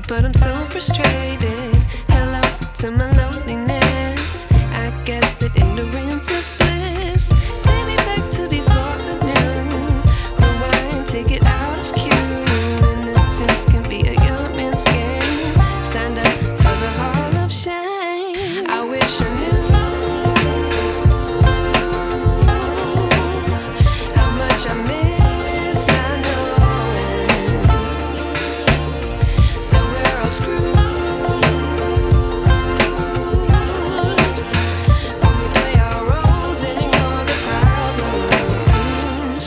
but I'm so frustrated. Hello to my loneliness. I guess that ignorance is bliss. Take me back to before I knew. Rewind, take it out of cue. Innocence can be a young man's game. Signed up for the hall of shame. I wish I knew how much I miss not knowing that we're all screwed. When we play our roles and ignore the problems.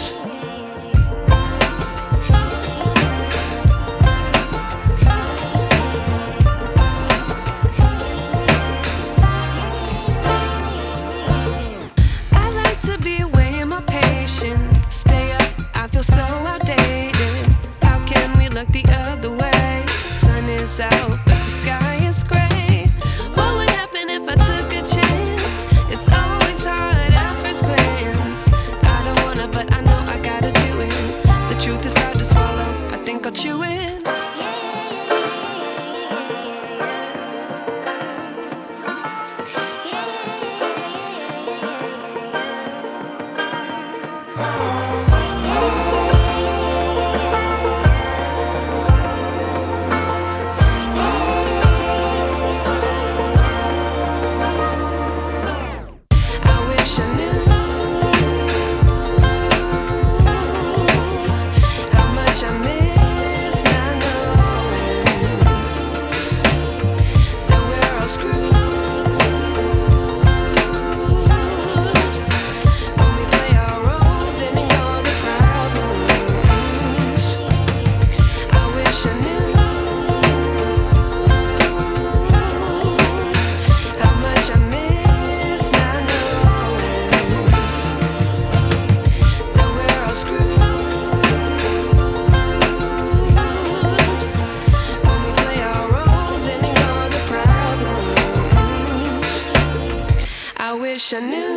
I like to be away in my patience. Stay up, I feel so outdated. How can we look the other way? Sun is out, but the sky is gray. What would happen if I took a chance? It's always hard at first glance. I don't wanna, but I know I gotta do it. The truth is hard to swallow, I think I'll chew it. I wish I knew how much I miss not knowing that we're all screwed. When we play our roles and ignore the problems. I wish I knew how much I miss not knowing that we're all screwed. When we play our roles and ignore the problems. I wish I knew.